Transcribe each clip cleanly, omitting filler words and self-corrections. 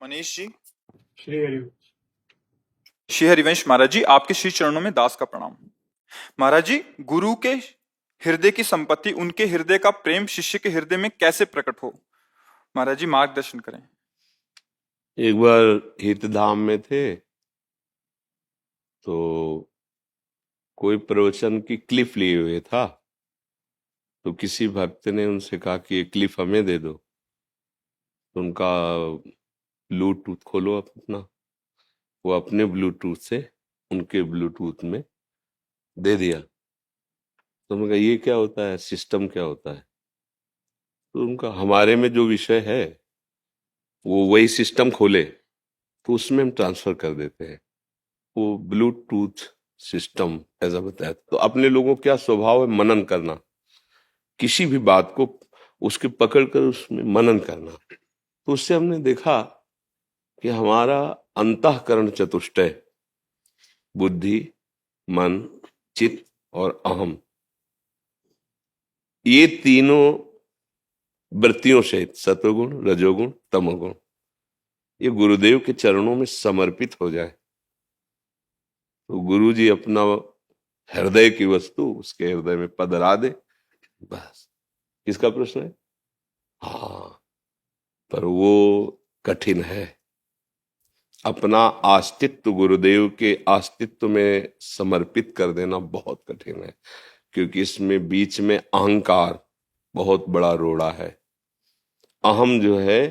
मनीष जी। श्री हरि। श्री हरिवंश महाराज जी, आपके श्री चरणों में दास का प्रणाम। महाराज जी, गुरु के हृदय की संपत्ति, उनके हृदय का प्रेम शिष्य के हृदय में कैसे प्रकट हो? महाराज जी मार्गदर्शन करें। एक बार हितधाम में थे तो कोई प्रवचन की क्लिप लिए हुए था, तो किसी भक्त ने उनसे कहा कि ये क्लिप हमें दे दो। तो उनका ब्लूटूथ खोलो अपना, वो अपने ब्लूटूथ से उनके ब्लूटूथ में दे दिया। तो मैं कहा ये क्या होता है, सिस्टम क्या होता है? तो उनका हमारे में जो विषय है वो वही सिस्टम खोले तो उसमें हम ट्रांसफर कर देते हैं। वो ब्लूटूथ सिस्टम ऐसा बताया। तो अपने लोगों का क्या स्वभाव है, मनन करना, किसी भी बात को उसके पकड़ कर उसमें मनन करना। तो उससे हमने देखा कि हमारा अंतःकरण चतुष्टय, बुद्धि, मन, चित्त और अहम, ये तीनों वृत्तियों सहित सत्वगुण, रजोगुण, तमोगुण, ये गुरुदेव के चरणों में समर्पित हो जाए तो गुरु जी अपना हृदय की वस्तु उसके हृदय में पधरा दे। बस। किसका प्रश्न है? हाँ, पर वो कठिन है। अपना अस्तित्व गुरुदेव के अस्तित्व में समर्पित कर देना बहुत कठिन है, क्योंकि इसमें बीच में अहंकार बहुत बड़ा रोड़ा है। अहम जो है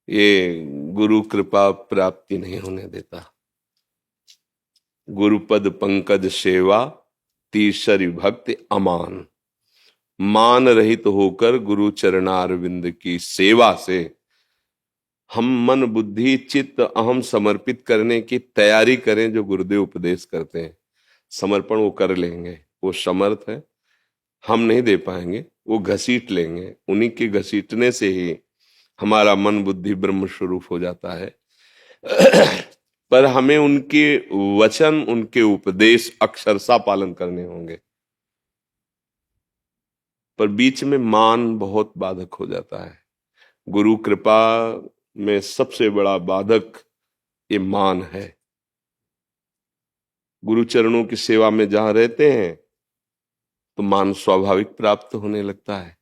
ये गुरु कृपा प्राप्ति नहीं होने देता। गुरुपद पंकज सेवा तीसरी भक्ति अमान, मान रहित होकर गुरु चरणारविंद की सेवा से हम मन बुद्धि चित्त अहम समर्पित करने की तैयारी करें। जो गुरुदेव उपदेश करते हैं समर्पण वो कर लेंगे, वो समर्थ है, हम नहीं दे पाएंगे, वो घसीट लेंगे। उन्हीं के घसीटने से ही हमारा मन बुद्धि ब्रह्म स्वरूप हो जाता है। पर हमें उनके वचन, उनके उपदेश अक्षरशः पालन करने होंगे। पर बीच में मान बहुत बाधक हो जाता है। गुरु कृपा में सबसे बड़ा बाधक ये मान है। गुरु चरणों की सेवा में जहां रहते हैं तो मान स्वाभाविक प्राप्त होने लगता है,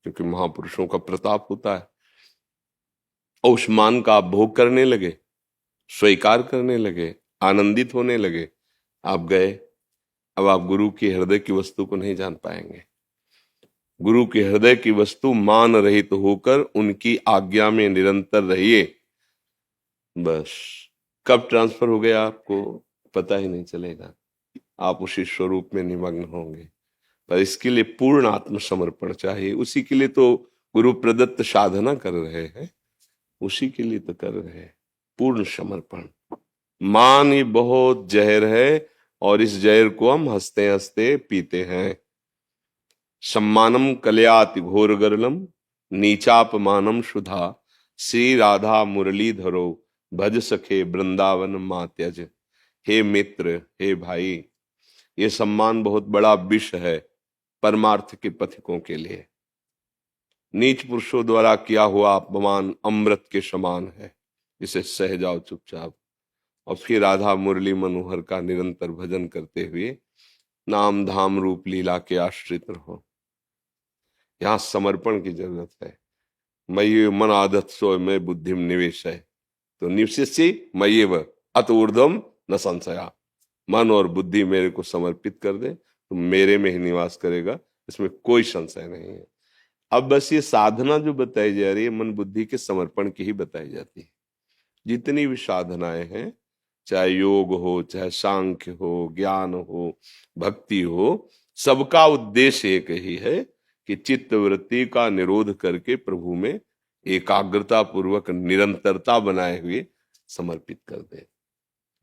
क्योंकि महापुरुषों का प्रताप होता है। और उस मान का आप भोग करने लगे, स्वीकार करने लगे, आनंदित होने लगे, आप गए। अब आप गुरु की हृदय की वस्तु को नहीं जान पाएंगे। गुरु के हृदय की वस्तु मान रहित होकर उनकी आज्ञा में निरंतर रहिए। बस कब ट्रांसफर हो गया आपको पता ही नहीं चलेगा, आप उसी स्वरूप में निमग्न होंगे। पर इसके लिए पूर्ण आत्मसमर्पण चाहिए। उसी के लिए तो गुरु प्रदत्त साधना कर रहे हैं, उसी के लिए तो कर रहे हैं पूर्ण समर्पण। मान ये बहुत जहर है और इस जहर को हम हंसते हंसते पीते हैं। सम्मानम कलयाति घोर गरलम नीचापमानम सुधा, श्री राधा मुरलीधरो भज सखे वृंदावन मात्यज। हे मित्र, हे भाई, ये सम्मान बहुत बड़ा विष है परमार्थ के पथिकों के लिए। नीच पुरुषों द्वारा किया हुआ अपमान अमृत के समान है, इसे सह जाओ चुपचाप और फिर राधा मुरली मनोहर का निरंतर भजन करते हुए नाम धाम रूप लीला के आश्रित रहो। यहाँ समर्पण की जरूरत है। मयि मन आदत सो मैं बुद्धि निवेश है, तो निवशिष्य मय्येव अत ऊर्ध्वम न संशया। मन और बुद्धि मेरे को समर्पित कर दे तो मेरे में ही निवास करेगा, इसमें कोई संशय नहीं है। अब बस ये साधना जो बताई जा रही है मन बुद्धि के समर्पण की ही बताई जाती है। जितनी भी साधनाएं हैं, चाहे योग हो, चाहे सांख्य हो, ज्ञान हो, भक्ति हो, सबका उद्देश्य एक ही है कि चित्त वृत्ति का निरोध करके प्रभु में एकाग्रता पूर्वक निरंतरता बनाए हुए समर्पित कर दे।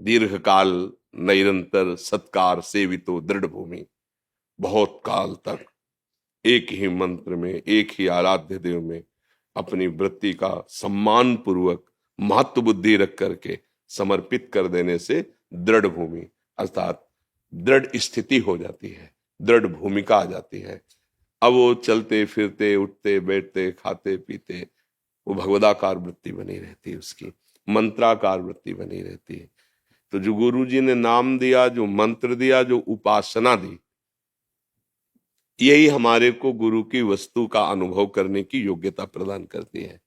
दीर्घ काल निरंतर सत्कार सेवितो दृढ़ भूमि, बहुत काल तक एक ही मंत्र में, एक ही आराध्य देव में अपनी वृत्ति का सम्मान पूर्वक महत्व बुद्धि रख करके समर्पित कर देने से दृढ़ भूमि अर्थात दृढ़ स्थिति हो जाती है, दृढ़ भूमिका आ जाती है। अब वो चलते फिरते उठते बैठते खाते पीते वो भगवदाकार वृत्ति बनी रहती है, उसकी मंत्राकार वृत्ति बनी रहती है। तो जो गुरु जी ने नाम दिया, जो मंत्र दिया, जो उपासना दी, यही हमारे को गुरु की वस्तु का अनुभव करने की योग्यता प्रदान करती है।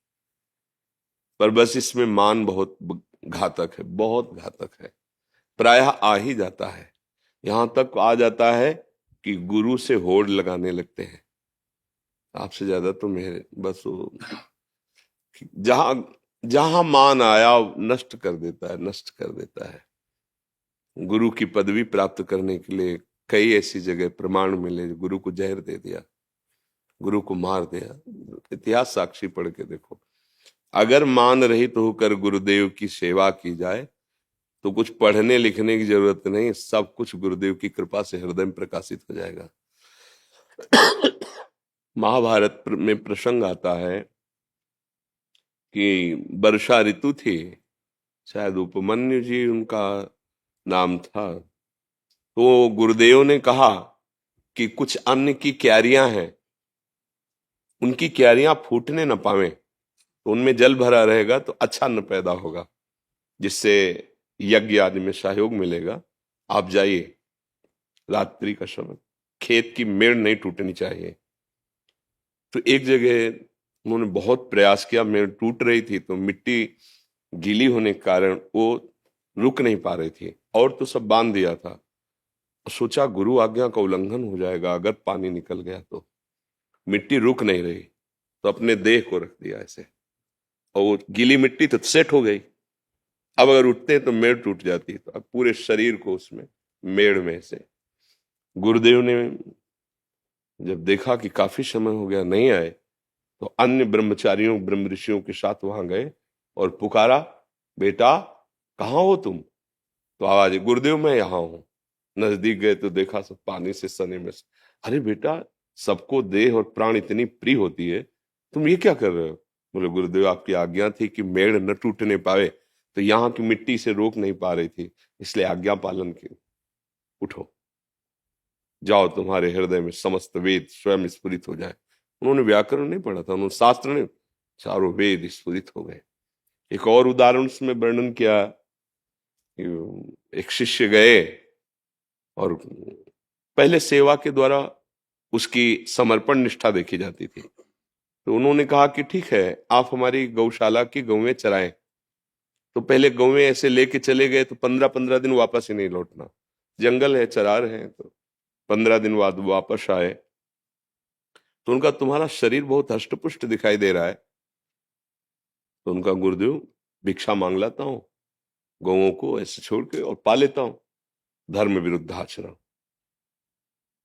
पर बस इसमें मान बहुत घातक है, बहुत घातक है। प्रायः आ ही जाता है, यहां तक आ जाता है कि गुरु से होड़ लगाने लगते हैं, आपसे ज्यादा तो मेरे, बस वो जहां जहां मान आया नष्ट कर देता है, नष्ट कर देता है। गुरु की पदवी प्राप्त करने के लिए कई ऐसी जगह प्रमाण मिले, गुरु को जहर दे दिया, गुरु को मार दिया। इतिहास साक्षी पढ़ के देखो। अगर मान रहित होकर गुरुदेव की सेवा की जाए तो कुछ पढ़ने लिखने की जरूरत नहीं, सब कुछ गुरुदेव की कृपा से हृदय में प्रकाशित हो जाएगा। महाभारत में प्रसंग आता है कि वर्षा ऋतु थी, शायद उपमन्यु जी उनका नाम था। तो गुरुदेव ने कहा कि कुछ अन्न की क्यारियां हैं, उनकी क्यारियां फूटने न पावे, तो उनमें जल भरा रहेगा तो अच्छा अन्न पैदा होगा, जिससे यज्ञ आदि में सहयोग मिलेगा। आप जाइए, रात्रि का समय, खेत की मेड़ नहीं टूटनी चाहिए। तो एक जगह उन्होंने बहुत प्रयास किया, मेड़ टूट रही थी, तो मिट्टी गीली होने के कारण वो रुक नहीं पा रही थी, और तो सब बांध दिया था। सोचा गुरु आज्ञा का उल्लंघन हो जाएगा अगर पानी निकल गया तो, मिट्टी रुक नहीं रही, तो अपने देह को रख दिया ऐसे, और वो गीली मिट्टी तो सेट हो गई। अब अगर उठते तो मेड़ टूट जाती, तो अब पूरे शरीर को उसमें मेड़ में से। गुरुदेव ने जब देखा कि काफी समय हो गया नहीं आए, तो अन्य ब्रह्मचारियों ब्रह्म ऋषियों के साथ वहां गए और पुकारा, बेटा कहाँ हो तुम? तो आवाज, गुरुदेव मैं यहाँ हूं। नजदीक गए तो देखा सब पानी से सने में से। अरे बेटा, सबको देह और प्राण इतनी प्रिय होती है, तुम ये क्या कर रहे हो? बोले गुरुदेव आपकी आज्ञा थी कि मेड़ न टूटने पावे, तो यहाँ की मिट्टी से रोक नहीं पा रही थी, इसलिए आज्ञा पालन की। उठो, जाओ, तुम्हारे हृदय में समस्त वेद स्वयं स्फुरित हो जाए। उन्होंने व्याकरण नहीं पढ़ा था, उन्होंने शास्त्र नहीं, चारों वेद स्फुरित हो गए। एक और उदाहरण उसमें वर्णन किया, एक शिष्य गए और पहले सेवा के द्वारा उसकी समर्पण निष्ठा देखी जाती थी। तो उन्होंने कहा कि ठीक है, आप हमारी गौशाला की गौएं चराएं। तो पहले गौएं ऐसे लेके चले गए, तो 15-15 दिन वापस ही नहीं लौटना, जंगल है, चरा रहे हैं। तो 15 दिन बाद वापस आए, तो उनका तुम्हारा शरीर बहुत हष्टपुष्ट दिखाई दे रहा है। तो उनका, गुरुदेव भिक्षा मांग लाता हूँ, गौओं को ऐसे छोड़ के और पा लेता हूँ, धर्म विरुद्ध आचरण।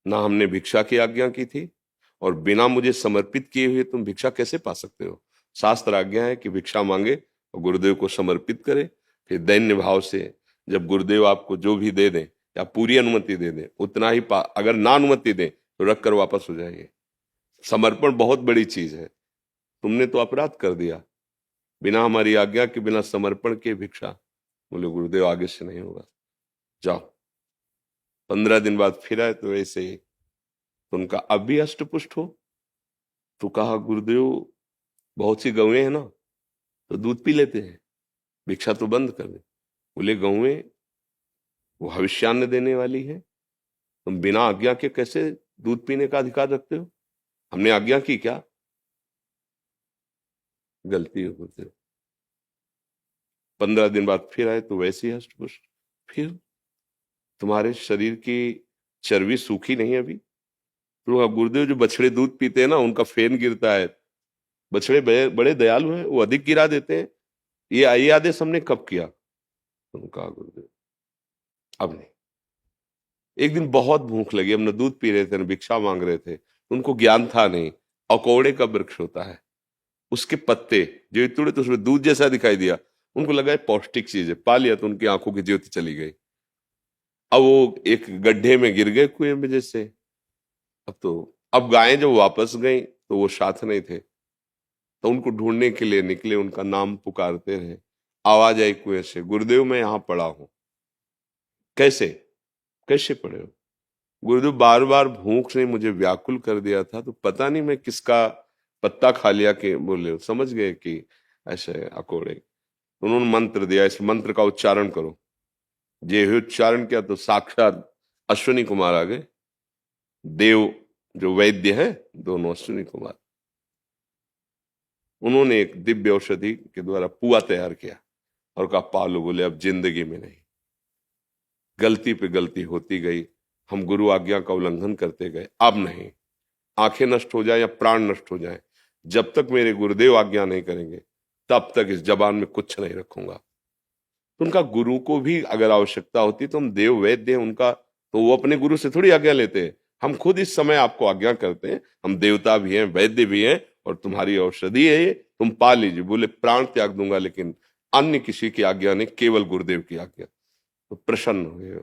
ना हमने भिक्षा की आज्ञा की थी, और बिना मुझे समर्पित किए हुए तुम भिक्षा कैसे पा सकते हो? शास्त्र आज्ञा है कि भिक्षा मांगे और गुरुदेव को समर्पित करे। फिर दैन्य भाव से जब गुरुदेव आपको जो भी दे दें या पूरी अनुमति दे दें उतना ही पा, अगर ना अनुमति दें तो रख कर वापस हो जाइए। समर्पण बहुत बड़ी चीज है। तुमने तो अपराध कर दिया, बिना हमारी आज्ञा के, बिना समर्पण के भिक्षा। बोले गुरुदेव आगे से नहीं होगा, जाओ। 15 दिन बाद फिर आए तो ऐसे ही। तो उनका अब भी अष्टपुष्ट हो? तो कहा गुरुदेव बहुत सी गौएं हैं ना, तो दूध पी लेते हैं, भिक्षा तो बंद कर दे। बोले गौएं वो भविष्यान्न देने वाली है, तुम बिना आज्ञा के कैसे दूध पीने का अधिकार रखते हो? हमने आज्ञा की क्या? गलती हो गुरुदेव। 15 दिन बाद फिर आए तो वैसे ही हष्टपुष्ट। फिर तुम्हारे शरीर की चर्बी सूखी नहीं अभी? तो गुरुदेव जो बछड़े दूध पीते हैं ना, उनका फेन गिरता है, बछड़े बड़े दयालु हैं, वो अधिक गिरा देते हैं, ये आदेश हमने कब किया? तो कहा गुरुदेव अब नहीं। एक दिन बहुत भूख लगी, हम न दूध पी रहे थे न भिक्षा मांग रहे थे, उनको ज्ञान था नहीं। अकौड़े का वृक्ष होता है, उसके पत्ते जो तोड़े तो उसमें दूध जैसा दिखाई दिया, उनको लगा पौष्टिक चीज है, पा लिया, तो उनकी आंखों की ज्योति चली गई। अब वो एक गड्ढे में गिर गए कुएं में जैसे। अब गायें जो वापस गई तो वो साथ नहीं थे, तो उनको ढूंढने के लिए निकले, उनका नाम पुकारते रहे। आवाज आई कुएं से, गुरुदेव मैं यहां पड़ा हूं। कैसे कैसे पड़े हो? गुरुदेव बार बार भूख ने मुझे व्याकुल कर दिया था, तो पता नहीं मैं किसका पत्ता खा लिया कि बोले समझ गए कि ऐसे अकोड़े। उन्होंने मंत्र दिया, इस मंत्र का उच्चारण करो। जे ही उच्चारण किया तो साक्षात अश्विनी कुमार आ गए। देव जो वैद्य है, दोनों अश्विनी कुमार, उन्होंने एक दिव्य औषधि के द्वारा पुआ तैयार किया और कहा पालो। बोले अब जिंदगी में नहीं। गलती पे गलती होती गई, हम गुरु आज्ञा का उल्लंघन करते गए, अब नहीं। आंखें नष्ट हो जाए या प्राण नष्ट हो जाए, जब तक मेरे गुरुदेव आज्ञा नहीं करेंगे तब तक इस जबान में कुछ नहीं रखूंगा। तो उनका गुरु को भी अगर आवश्यकता होती तो हम देव वैद्य हैं उनका, तो वो अपने गुरु से थोड़ी आज्ञा लेते हैं। हम खुद इस समय आपको आज्ञा करते हैं, हम देवता भी हैं, वैद्य भी हैं, और तुम्हारी औषधि है ये, तुम पा लीजिए। बोले प्राण त्याग दूंगा लेकिन अन्य किसी की आज्ञा नहीं, केवल गुरुदेव की आज्ञा। तो प्रसन्न हुए,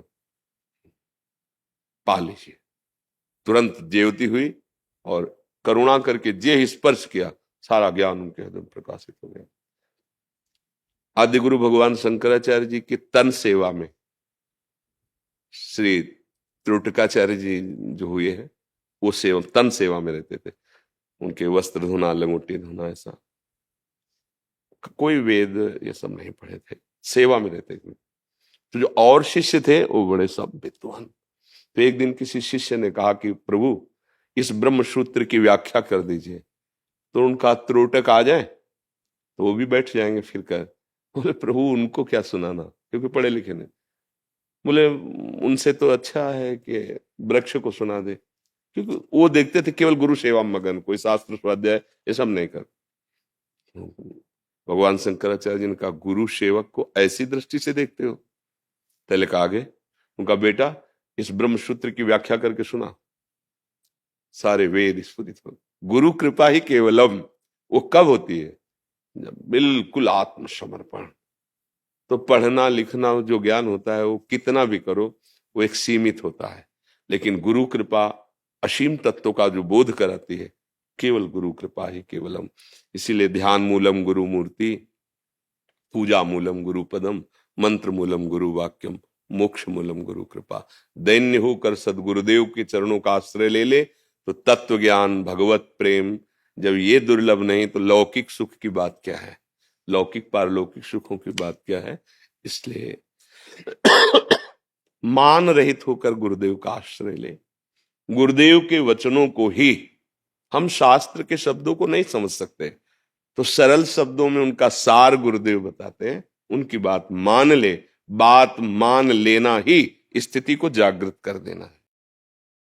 पा लीजिए। तुरंत जेवती हुई और करुणा करके जे ही स्पर्श किया, सारा ज्ञान उनके हृदय में प्रकाशित हो गया। आदि गुरु भगवान शंकराचार्य जी की तन सेवा में श्री त्रोटकाचार्य जी जो हुए हैं, वो सेवा तन सेवा में रहते थे। उनके वस्त्र धोना, लंगोटी धोना, ऐसा कोई वेद ये सब नहीं पढ़े थे, सेवा में रहते थे। तो जो और शिष्य थे वो बड़े सब विद्वान। तो एक दिन किसी शिष्य ने कहा कि प्रभु इस ब्रह्म सूत्र की व्याख्या कर दीजिए। तो उनका त्रोटक आ जाए तो वो भी बैठ जाएंगे फिर कर। बोले प्रभु उनको क्या सुनाना, क्योंकि पढ़े लिखे नहीं। बोले उनसे तो अच्छा है कि वृक्ष को सुना दे, क्योंकि वो देखते थे केवल गुरु सेवा मगन, कोई शास्त्र स्वाध्याय ये सब नहीं कर। भगवान शंकराचार्य जी ने कहा गुरु सेवक को ऐसी दृष्टि से देखते हो? पहले कहा आगे उनका बेटा इस ब्रह्म सूत्र की व्याख्या करके सुना। सारे वेद स्फुरित हो। गुरु कृपा ही केवलम, वो कब होती है? जब बिल्कुल आत्मसमर्पण। तो पढ़ना लिखना जो ज्ञान होता है वो कितना भी करो वो एक सीमित होता है, लेकिन गुरु कृपा असीम तत्व का जो बोध कराती है, केवल गुरु कृपा ही केवलम। इसीलिए ध्यान मूलम गुरु मूर्ति, पूजा मूलम गुरु पदम, मंत्र मूलम गुरु वाक्यम, मोक्ष मूलम गुरु कृपा। दैन्य होकर सदगुरुदेव के चरणों का आश्रय ले ले तो तत्व ज्ञान, भगवत प्रेम जब ये दुर्लभ नहीं तो लौकिक सुख की बात क्या है, लौकिक पारलौकिक सुखों की बात क्या है। इसलिए मान रहित होकर गुरुदेव का आश्रय ले। गुरुदेव के वचनों को ही, हम शास्त्र के शब्दों को नहीं समझ सकते तो सरल शब्दों में उनका सार गुरुदेव बताते हैं, उनकी बात मान ले। बात मान लेना ही स्थिति को जागृत कर देना है।